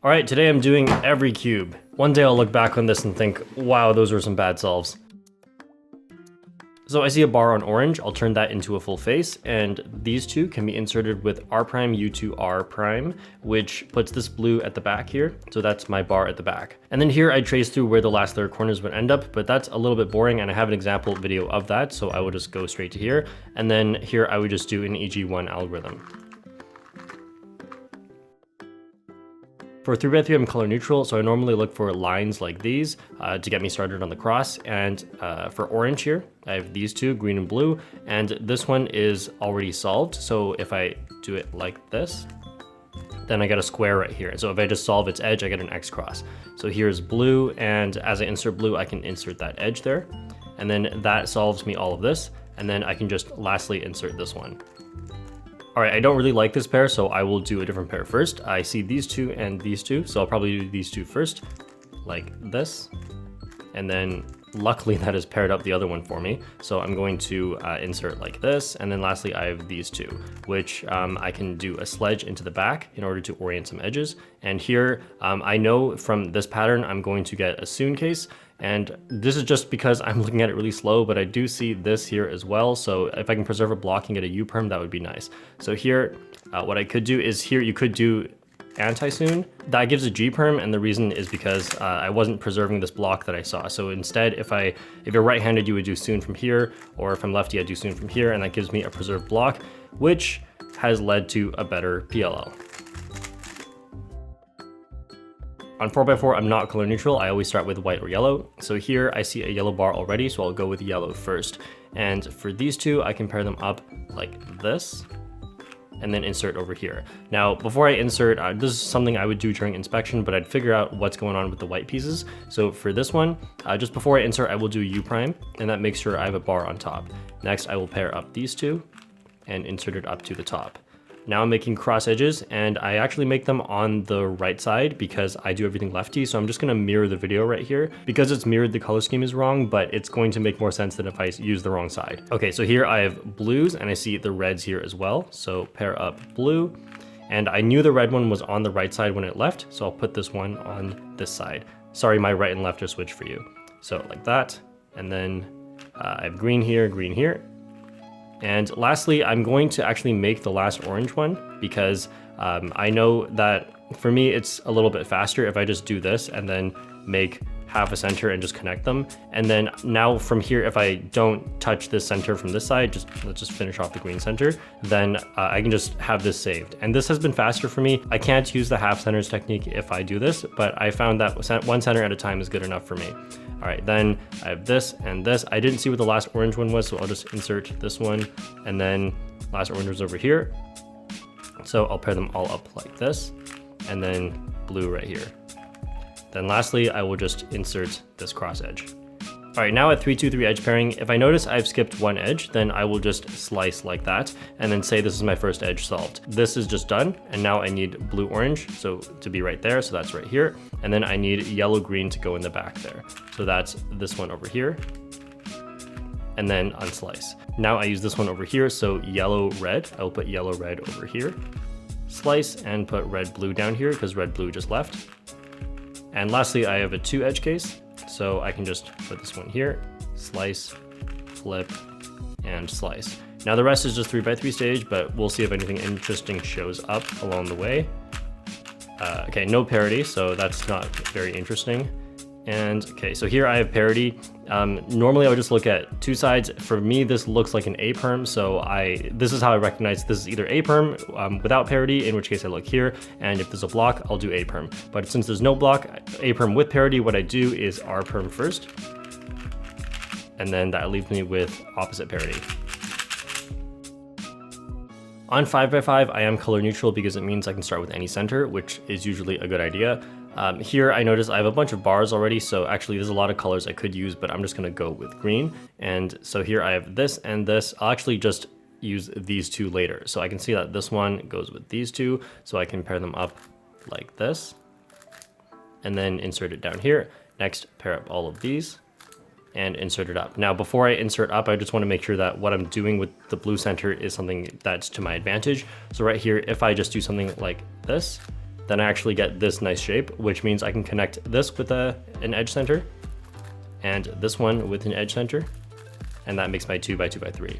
Alright, today I'm doing every cube. One day I'll look back on this and think, wow, those were some bad solves. So I see a bar on orange, I'll turn that into a full face, and these two can be inserted with R prime U2 R prime, which puts this blue at the back here, so that's my bar at the back. And then here I trace through where the last layer corners would end up, but that's a little bit boring and I have an example video of that, so I will just go straight to here. And then here I would just do an EG1 algorithm. For 3x3 I'm color neutral, so I normally look for lines like these to get me started on the cross. And for orange here, I have these two, green and blue, and this one is already solved. So if I do it like this, then I get a square right here. So if I just solve its edge, I get an X cross. So here's blue, and as I insert blue, I can insert that edge there. And then that solves me all of this. And then I can just lastly insert this one. All right, I don't really like this pair, so I will do a different pair first. I see these two and these two, so I'll probably do these two first, like this. And then luckily that has paired up the other one for me. So I'm going to insert like this. And then lastly, I have these two, which I can do a sledge into the back in order to orient some edges. And here, I know from this pattern, I'm going to get a soon case. And this is just because I'm looking at it really slow, but I do see this here as well. So if I can preserve a block and get a U-perm, that would be nice. So here, what I could do is here you could do anti-soon. That gives a G-perm, and the reason is because I wasn't preserving this block that I saw. So instead, if you're right-handed, you would do soon from here, or if I'm lefty, I'd do soon from here, and that gives me a preserved block, which has led to a better PLL. On 4x4, I'm not color neutral. I always start with white or yellow. So here I see a yellow bar already, so I'll go with yellow first. And for these two, I can pair them up like this, and then insert over here. Now, before I insert, this is something I would do during inspection, but I'd figure out what's going on with the white pieces. So for this one, just before I insert, I will do U prime, and that makes sure I have a bar on top. Next, I will pair up these two and insert it up to the top. Now I'm making cross edges, and I actually make them on the right side because I do everything lefty. So I'm just gonna mirror the video right here. Because it's mirrored, the color scheme is wrong, but it's going to make more sense than if I use the wrong side. Okay, so here I have blues, and I see the reds here as well. So pair up blue, and I knew the red one was on the right side when it left, so I'll put this one on this side. Sorry, my right and left are switched for you. So like that, and then I have green here, green here. And lastly, I'm going to actually make the last orange one because I know that for me, it's a little bit faster if I just do this and then make half a center and just connect them. And then now from here, if I don't touch this center from this side, let's just finish off the green center, then I can just have this saved. And this has been faster for me. I can't use the half centers technique if I do this, but I found that one center at a time is good enough for me. All right, then I have this and this. I didn't see what the last orange one was, so I'll just insert this one, and then last orange was over here. So I'll pair them all up like this, and then blue right here. Then lastly, I will just insert this cross edge. All right, now at 3-2-3 edge pairing, if I notice I've skipped one edge, then I will just slice like that and then say this is my first edge solved. This is just done, and now I need blue-orange so to be right there, so that's right here. And then I need yellow-green to go in the back there. So that's this one over here, and then unslice. Now I use this one over here, so yellow-red. I will put yellow-red over here, slice, and put red-blue down here because red-blue just left. And lastly, I have a 2 edge case. So I can just put this one here, slice, flip, and slice. Now the rest is just 3x3 stage, but we'll see if anything interesting shows up along the way. Okay, no parity, so that's not very interesting. And okay, so here I have parity. Normally I would just look at two sides. For me, this looks like an A-perm, so this is how I recognize this is either A-perm without parity, in which case I look here, and if there's a block, I'll do A-perm. But since there's no block, A-perm with parity, what I do is R-perm first, and then that leaves me with opposite parity. On 5x5, I am color neutral because it means I can start with any center, which is usually a good idea. Here I notice I have a bunch of bars already, so actually there's a lot of colors I could use, but I'm just gonna go with green. And so here I have this and this. I'll actually just use these two later. So I can see that this one goes with these two, so I can pair them up like this, and then insert it down here. Next, pair up all of these, and insert it up. Now, before I insert up, I just want to make sure that what I'm doing with the blue center is something that's to my advantage. So right here, if I just do something like this, then I actually get this nice shape, which means I can connect this with an edge center and this one with an edge center, and that makes my 2x2x3.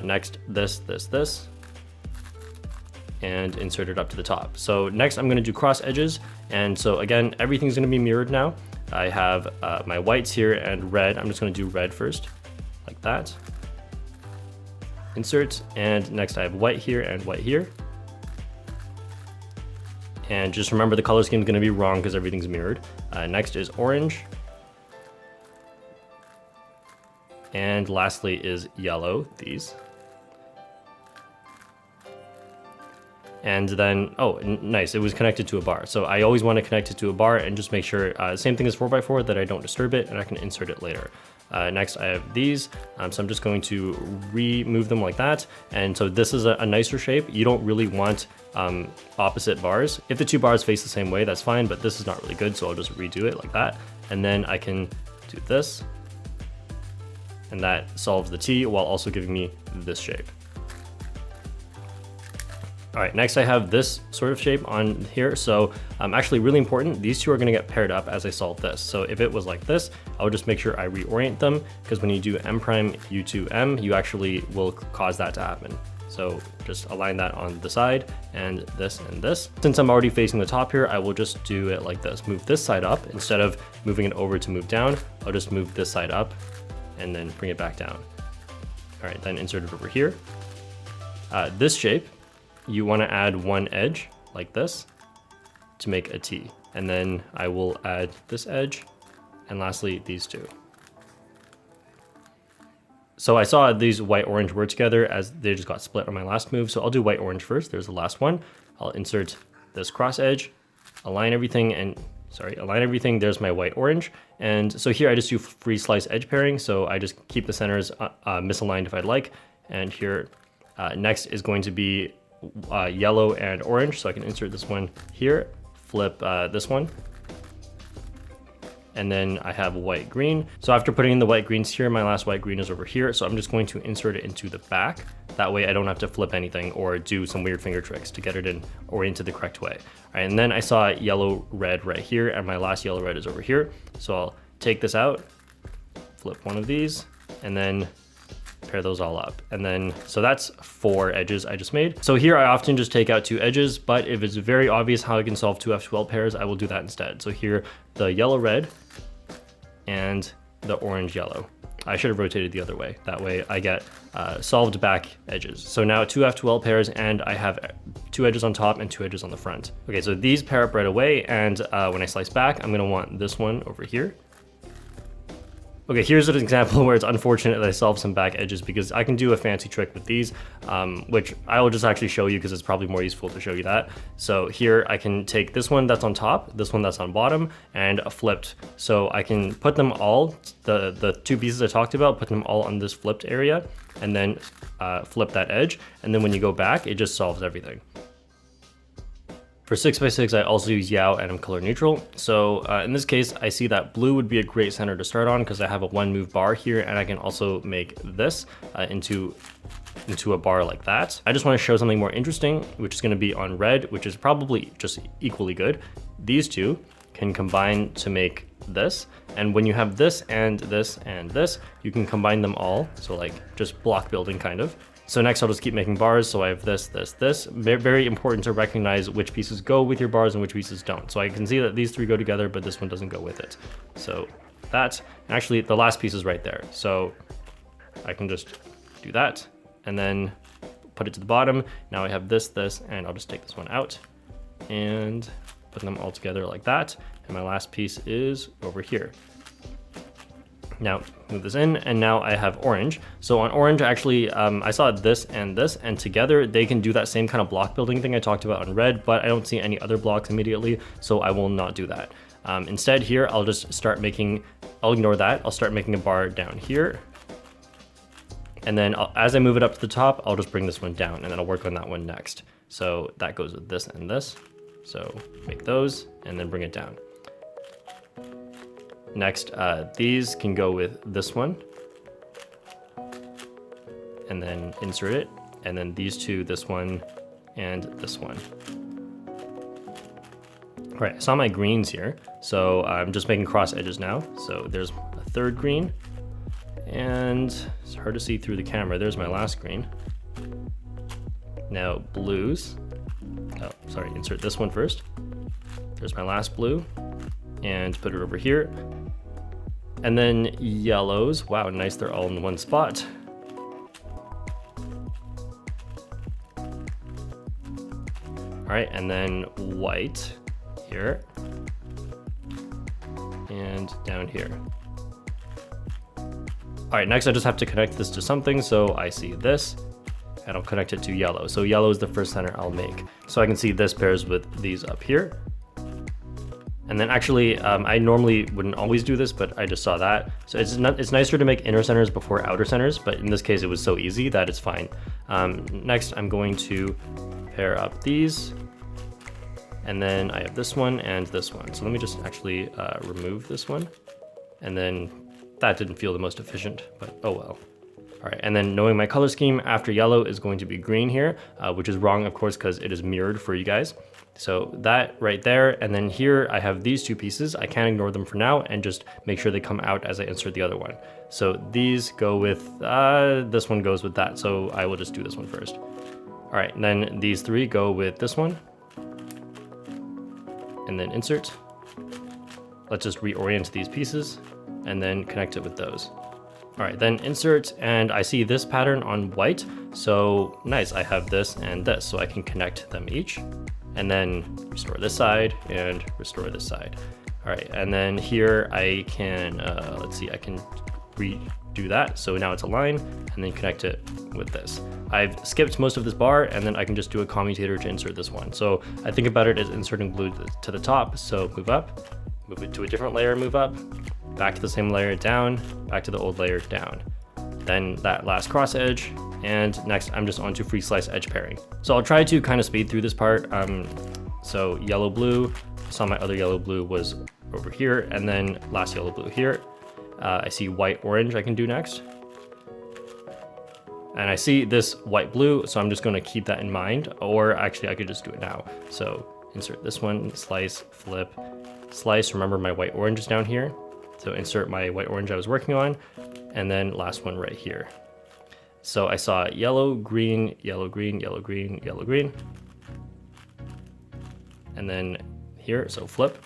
Next, this, and insert it up to the top. So next I'm gonna do cross edges, and so again, everything's gonna be mirrored now. I have my whites here and red. I'm just gonna do red first, like that. Insert, and next I have white here and white here. And just remember the color scheme is gonna be wrong because everything's mirrored. Next is orange. And lastly is yellow, these. And then, oh, nice, it was connected to a bar. So I always want to connect it to a bar and just make sure, same thing as 4x4, that I don't disturb it and I can insert it later. Next I have these, so I'm just going to remove them like that. And so this is a nicer shape. You don't really want opposite bars. If the two bars face the same way, that's fine, but this is not really good, so I'll just redo it like that. And then I can do this, and that solves the T while also giving me this shape. All right, next I have this sort of shape on here. So actually really important, these two are gonna get paired up as I solve this. So if it was like this, I'll just make sure I reorient them, because when you do M prime U2 M, you actually will cause that to happen. So just align that on the side and this and this. Since I'm already facing the top here, I will just do it like this. Move this side up. Instead of moving it over to move down, I'll just move this side up and then bring it back down. All right, then insert it over here. This shape, you want to add one edge like this to make a T. And then I will add this edge, and lastly, these two. So I saw these white-orange were together as they just got split on my last move. So I'll do white-orange first. There's the last one. I'll insert this cross edge, align everything, and align everything. There's my white-orange. And so here I just do free slice edge pairing. So I just keep the centers misaligned if I'd like. And here, next is going to be yellow and orange, so I can insert this one here, flip this one, and then I have white green. So after putting in the white greens here, my last white green is over here, so I'm just going to insert it into the back. That way I don't have to flip anything or do some weird finger tricks to get it in oriented the correct way. All right, and then I saw yellow red right here, and my last yellow red is over here. So I'll take this out, flip one of these, and then pair those all up. And then, so that's 4 edges I just made. So here I often just take out 2 edges, but if it's very obvious how I can solve 2 F12 pairs, I will do that instead. So here, the yellow red and the orange yellow. I should have rotated the other way. That way I get solved back edges. So now 2 F12 pairs, and I have 2 edges on top and 2 edges on the front. Okay, so these pair up right away, and when I slice back, I'm gonna want this one over here. Okay, here's an example where it's unfortunate that I solved some back edges, because I can do a fancy trick with these, which I will just actually show you because it's probably more useful to show you that. So here I can take this one that's on top, this one that's on bottom, and flipped. So I can put them all, the 2 pieces I talked about, put them all on this flipped area, and then flip that edge. And then when you go back, it just solves everything. For 6x6, I also use Yao and I'm color neutral. So in this case, I see that blue would be a great center to start on because I have a 1 move bar here, and I can also make this into a bar like that. I just want to show something more interesting, which is going to be on red, which is probably just equally good. These two can combine to make this. And when you have this and this and this, you can combine them all. So like just block building kind of. So next I'll just keep making bars. So I have this, this, this. Very important to recognize which pieces go with your bars and which pieces don't. So I can see that these 3 go together, but this one doesn't go with it. So that, actually the last piece is right there. So I can just do that and then put it to the bottom. Now I have this, this, and I'll just take this one out and put them all together like that. And my last piece is over here. Now move this in, and now I have orange. So on orange, actually, I saw this, and together they can do that same kind of block building thing I talked about on red, but I don't see any other blocks immediately, so I will not do that. Instead here, I'll just start making, I'll ignore that. I'll start making a bar down here. And then as I move it up to the top, I'll just bring this one down, and then I'll work on that one next. So that goes with this and this. So make those, and then bring it down. Next, these can go with this one, and then insert it, and then these two, this one, and this one. All right, I saw my greens here, so I'm just making cross edges now. So there's a third green, and it's hard to see through the camera. There's my last green. Now blues. Oh, sorry, insert this one first. There's my last blue, and put it over here. And then yellows. Wow, nice, they're all in one spot. All right, and then white here and down here. All right, next I just have to connect this to something. So I see this and I'll connect it to yellow. So yellow is the first center I'll make. So I can see this pairs with these up here. And then actually, I normally wouldn't always do this, but I just saw that. So it's nicer to make inner centers before outer centers, but in this case it was so easy that it's fine. Next I'm going to pair up these. And then I have this one and this one. So let me just actually remove this one. And then that didn't feel the most efficient, but oh well. All right, and then knowing my color scheme, after yellow is going to be green here, which is wrong, of course, because it is mirrored for you guys. So that right there, and then here I have these two pieces. I can't ignore them for now and just make sure they come out as I insert the other one. So these go with, this one goes with that. So I will just do this one first. All right, and then these three go with this one. And then insert. Let's just reorient these pieces and then connect it with those. All right, then insert, and I see this pattern on white. So nice, I have this and this, so I can connect them each. And then restore this side and restore this side. All right, and then here I can, let's see, I can redo that. So now it's a line and then connect it with this. I've skipped most of this bar and then I can just do a commutator to insert this one. So I think about it as inserting blue to the top. So move up, move it to a different layer, move up, back to the same layer, down, back to the old layer, down. Then that last cross edge, and next I'm just onto free slice edge pairing. So I'll try to kind of speed through this part. So yellow blue, saw my other yellow blue was over here, and then last yellow blue here. I see white orange I can do next. And I see this white blue, so I'm just gonna keep that in mind, or actually I could just do it now. So insert this one, slice, flip, slice. Remember my white orange is down here. So insert my white orange I was working on, and then last one right here. So I saw yellow, green, yellow, green, yellow, green, yellow, green. And then here, so flip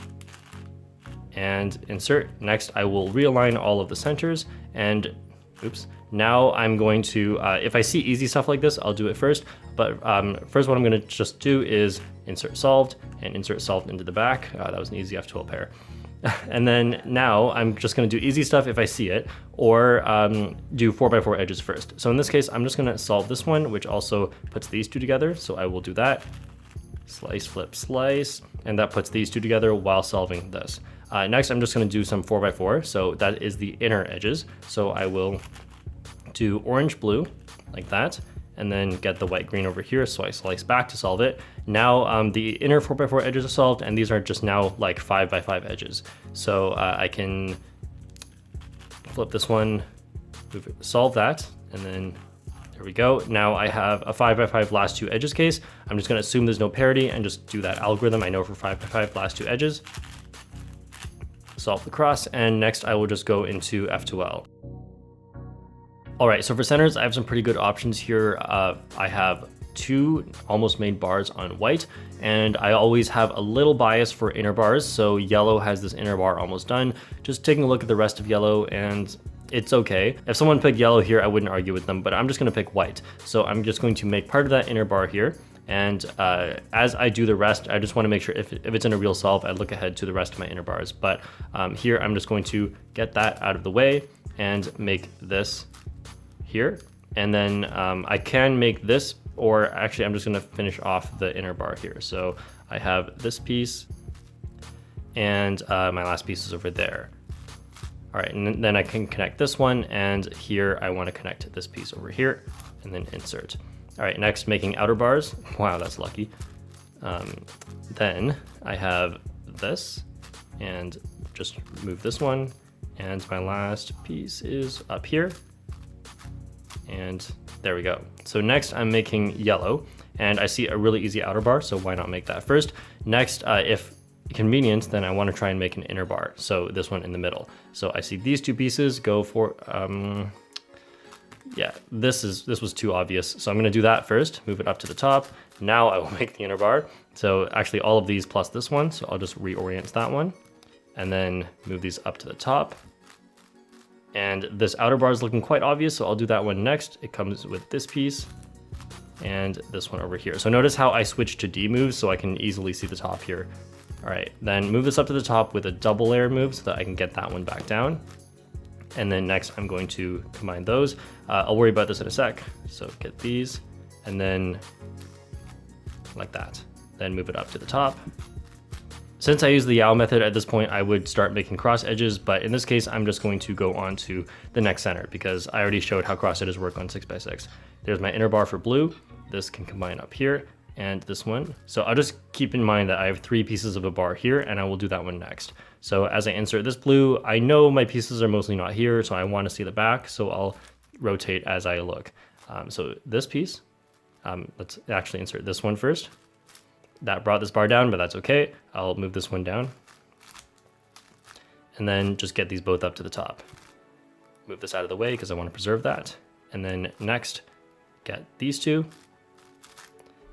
and insert. Next, I will realign all of the centers and oops. Now I'm going to, if I see easy stuff like this, I'll do it first. But first what I'm gonna just do is insert solved and insert solved into the back. That was an easy F12 pair. And then now I'm just gonna do easy stuff if I see it, or do 4x4 edges first. So in this case, I'm just gonna solve this one, which also puts these two together. So I will do that, slice, flip, slice, and that puts these two together while solving this. Next, I'm just gonna do some 4x4. So that is the inner edges. So I will do orange, blue, like that, and then get the white green over here. So I slice back to solve it. Now the inner 4x4 edges are solved, and these are just now like 5x5 edges. So I can flip this one, solve that, and then there we go. Now I have a 5x5 last two edges case. I'm just gonna assume there's no parity and just do that algorithm I know for 5x5 last two edges. Solve the cross, and next I will just go into F2L. All right, so for centers, I have some pretty good options here. I have two almost made bars on white, and I always have a little bias for inner bars. So yellow has this inner bar almost done. Just taking a look at the rest of yellow, and it's okay. If someone picked yellow here, I wouldn't argue with them, but I'm just gonna pick white. So I'm just going to make part of that inner bar here. And as I do the rest, I just wanna make sure if it's in a real solve, I look ahead to the rest of my inner bars. But here, I'm just going to get that out of the way and make this here. And then I can make this, or actually I'm just gonna finish off the inner bar here. So I have this piece and my last piece is over there. All right, and then I can connect this one, and here I wanna connect this piece over here and then insert. All right, next making outer bars. Wow, that's lucky. Then I have this and just move this one, and my last piece is up here. And there we go. So next I'm making yellow, and I see a really easy outer bar, so why not make that first? Next, if convenient, then I want to try and make an inner bar. So this one in the middle. So I see these two pieces go for, yeah, this was too obvious. So I'm going to do that first, move it up to the top. Now I will make the inner bar. So actually all of these plus this one. So I'll just reorient that one and then move these up to the top. And this outer bar is looking quite obvious. So I'll do that one next. It comes with this piece and this one over here. So notice how I switched to D moves so I can easily see the top here. All right, then move this up to the top with a double layer move so that I can get that one back down. And then next I'm going to combine those. I'll worry about this in a sec. So get these and then like that. Then move it up to the top. Since I use the Yao method at this point, I would start making cross edges, but in this case, I'm just going to go on to the next center because I already showed how cross edges work on 6x6. There's my inner bar for blue. This can combine up here and this one. So I'll just keep in mind that I have 3 pieces of a bar here and I will do that one next. So as I insert this blue, I know my pieces are mostly not here, so I want to see the back, so I'll rotate as I look. So this piece, let's actually insert this one first. That brought this bar down, but that's okay. I'll move this one down. And then just get these both up to the top. Move this out of the way because I want to preserve that. And then next, get these two.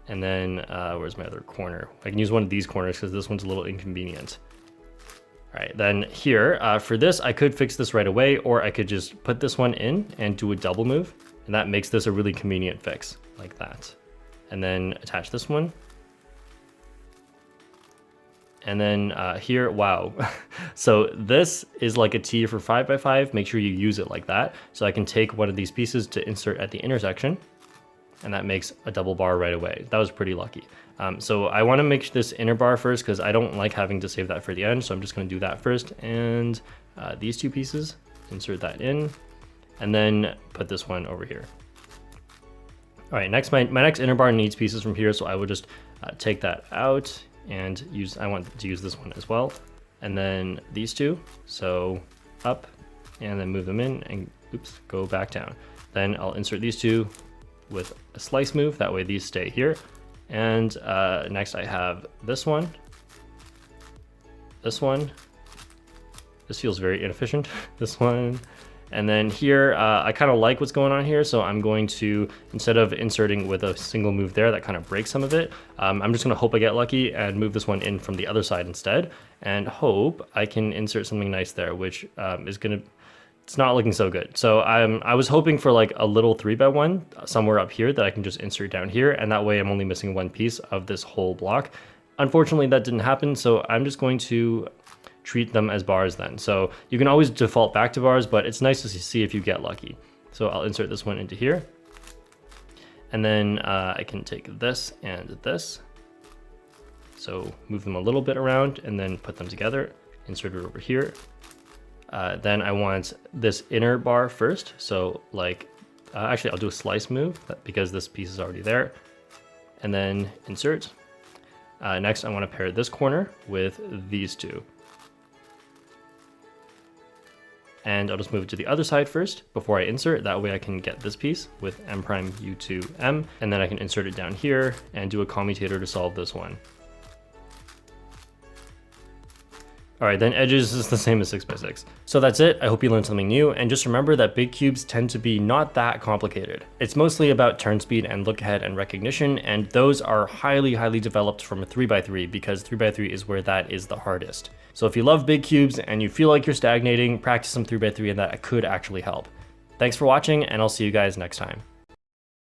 And then where's my other corner? I can use one of these corners because this one's a little inconvenient. All right, then here, for this, I could fix this right away, or I could just put this one in and do a double move. And that makes this a really convenient fix, like that. And then attach this one. And then here, wow. So this is like a T for 5x5. Make sure you use it like that. So I can take one of these pieces to insert at the intersection, and that makes a double bar right away. That was pretty lucky. So I want to make this inner bar first because I don't like having to save that for the end. So I'm just going to do that first. And these 2 pieces, insert that in, and then put this one over here. All right, next, my next inner bar needs pieces from here. So I will just take that out and I want to use this one as well. And then these 2, so up and then move them in and oops, go back down. Then I'll insert these 2 with a slice move. That way these stay here. And next I have this one. This feels very inefficient. This one. And then here, I kind of like what's going on here. So I'm going to, instead of inserting with a single move there, that kind of breaks some of it. I'm just going to hope I get lucky and move this one in from the other side instead. And hope I can insert something nice there, which is going to, it's not looking so good. So I was hoping for like a little 3x1 somewhere up here that I can just insert down here. And that way I'm only missing one piece of this whole block. Unfortunately, that didn't happen. So I'm just going to treat them as bars then. So you can always default back to bars, but it's nice to see if you get lucky. So I'll insert this one into here. And then I can take this and this. So move them a little bit around and then put them together, insert it over here. Then I want this inner bar first. So like, actually I'll do a slice move because this piece is already there. And then insert. Next I want to pair this corner with these 2. And I'll just move it to the other side first before I insert. That way I can get this piece with M prime U2 M, and then I can insert it down here and do a commutator to solve this one. All right, then edges is the same as 6x6. So that's it. I hope you learned something new. And just remember that big cubes tend to be not that complicated. It's mostly about turn speed and look ahead and recognition. And those are highly, highly developed from a 3x3 because 3x3 is where that is the hardest. So if you love big cubes and you feel like you're stagnating, practice some 3x3 and that could actually help. Thanks for watching, and I'll see you guys next time.